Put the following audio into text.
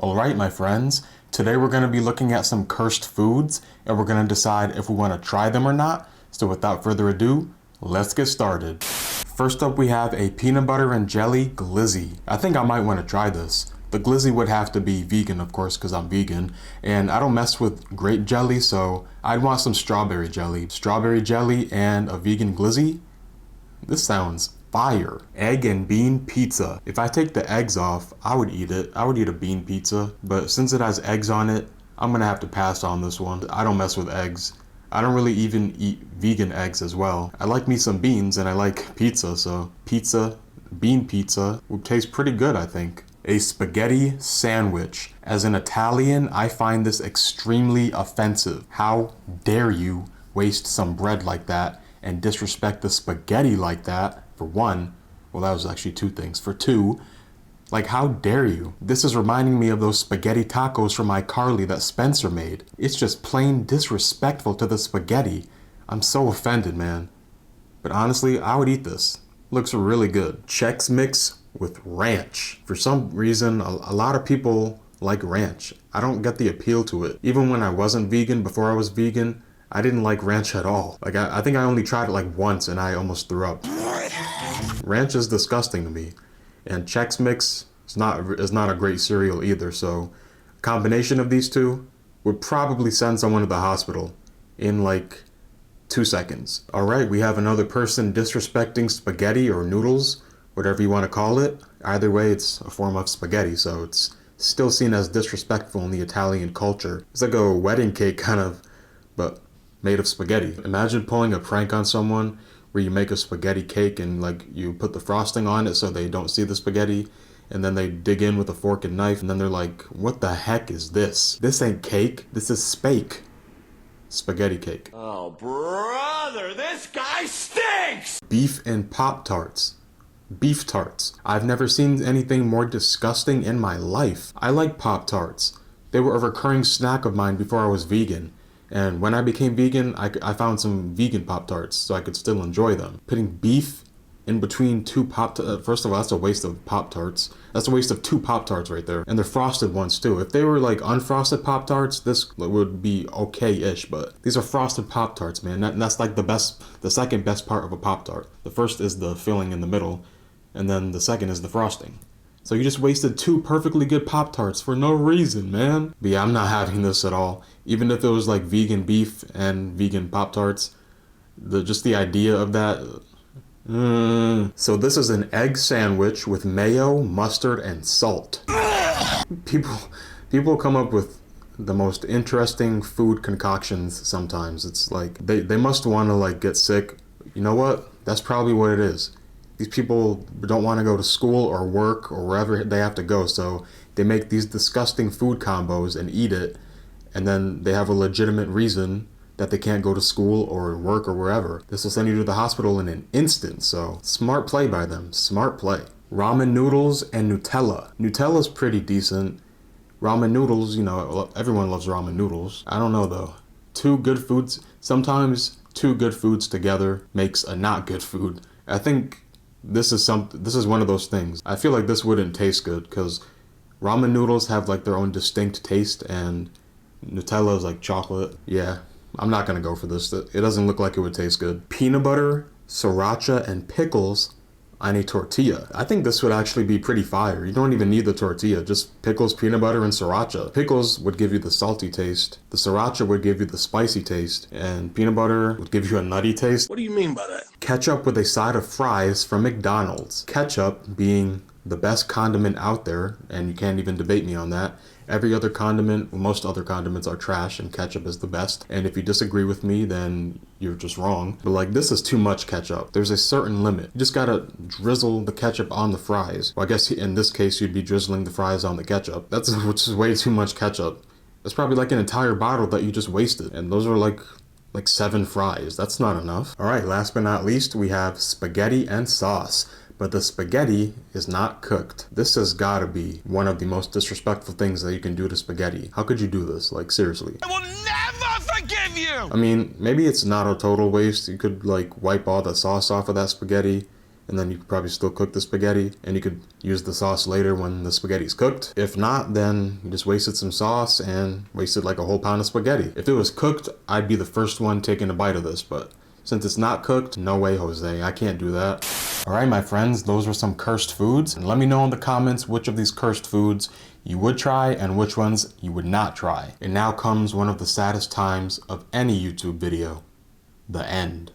Alright, my friends, today we're going to be looking at some cursed foods and we're going to decide if we want to try them or not. So without further ado, let's get started. First up, we have a peanut butter and jelly glizzy. I think I might want to try this. The glizzy would have to be vegan, of course, because I'm vegan, and I don't mess with grape jelly, so I'd want some strawberry jelly. Strawberry jelly and a vegan glizzy? This sounds fire. Egg and bean pizza. If I take the eggs off, I would eat it. I would eat a bean pizza, but since it has eggs on it, I'm gonna have to pass on this one. I don't mess with eggs. I don't really even eat vegan eggs as well. I like me some beans and I like pizza, so pizza, bean pizza would taste pretty good, I think. A spaghetti sandwich. As an Italian, I find this extremely offensive. How dare you waste some bread like that and disrespect the spaghetti like that? For one, well, that was actually two things. For two, like, how dare you? This is reminding me of those spaghetti tacos from iCarly that Spencer made. It's just plain disrespectful to the spaghetti. I'm so offended, man. But honestly, I would eat this. Looks really good. Chex Mix with ranch. For some reason, a lot of people like ranch. I don't get the appeal to it. Even when I wasn't vegan, before I was vegan, I didn't like ranch at all. Like, I think I only tried it like once and I almost threw up. Ranch is disgusting to me. And Chex Mix is not a great cereal either, so a combination of these two would probably send someone to the hospital in like 2 seconds. Alright, we have another person disrespecting spaghetti or noodles, whatever you want to call it. Either way, it's a form of spaghetti, so it's still seen as disrespectful in the Italian culture. It's like a wedding cake kind of, but made of spaghetti. Imagine pulling a prank on someone where you make a spaghetti cake and like you put the frosting on it so they don't see the spaghetti, and then they dig in with a fork and knife and then they're like, what the heck is this? This ain't cake, this is spake. Spaghetti cake. Oh, brother, this guy stinks! Beef and Pop-Tarts. Beef tarts. I've never seen anything more disgusting in my life. I like Pop-Tarts. They were a recurring snack of mine before I was vegan. And when I became vegan, I found some vegan Pop-Tarts so I could still enjoy them. Putting beef in between two Pop-Tarts, first of all, that's a waste of Pop-Tarts. That's a waste of two Pop-Tarts right there. And they're frosted ones too. If they were like unfrosted Pop-Tarts, this would be okay-ish, but these are frosted Pop-Tarts, man. That's like the second best part of a Pop-Tart. The first is the filling in the middle, and then the second is the frosting. So you just wasted two perfectly good Pop-Tarts for no reason, man. But yeah, I'm not having this at all. Even if it was like vegan beef and vegan Pop-Tarts, just the idea of that. So this is an egg sandwich with mayo, mustard, and salt. People come up with the most interesting food concoctions sometimes. It's like they must want to like get sick. You know what? That's probably what it is. These people don't want to go to school or work or wherever they have to go, so they make these disgusting food combos and eat it, and then they have a legitimate reason that they can't go to school or work or wherever. This will send you to the hospital in an instant, so smart play by them, smart play. Ramen noodles and Nutella. Nutella's pretty decent. Ramen noodles, you know, everyone loves ramen noodles. I don't know though. Sometimes two good foods together makes a not good food. I think this is one of those things. I feel like this wouldn't taste good because ramen noodles have like their own distinct taste and Nutella is like chocolate. Yeah, I'm not gonna go for this. It doesn't look like it would taste good. Peanut butter, sriracha, and pickles on a tortilla. I think this would actually be pretty fire. You don't even need the tortilla, just pickles, peanut butter, and sriracha. Pickles would give you the salty taste. The sriracha would give you the spicy taste. And peanut butter would give you a nutty taste. What do you mean by that? Ketchup with a side of fries from McDonald's. Ketchup being the best condiment out there, and you can't even debate me on that. Every other condiment, most other condiments are trash and ketchup is the best. And if you disagree with me, then you're just wrong. But like, this is too much ketchup. There's a certain limit. You just gotta drizzle the ketchup on the fries. Well, I guess in this case, you'd be drizzling the fries on the ketchup. Which is way too much ketchup. That's probably like an entire bottle that you just wasted. And those are like 7 fries. That's not enough. All right, last but not least, we have spaghetti and sauce. But the spaghetti is not cooked. This has gotta be one of the most disrespectful things that you can do to spaghetti. How could you do this? Like, seriously. I will never forgive you! I mean, maybe it's not a total waste. You could like wipe all the sauce off of that spaghetti and then you could probably still cook the spaghetti, and you could use the sauce later when the spaghetti's cooked. If not, then you just wasted some sauce and wasted like a whole pound of spaghetti. If it was cooked, I'd be the first one taking a bite of this, but since it's not cooked, no way, Jose, I can't do that. All right, my friends, those were some cursed foods. And let me know in the comments which of these cursed foods you would try and which ones you would not try. And now comes one of the saddest times of any YouTube video, the end.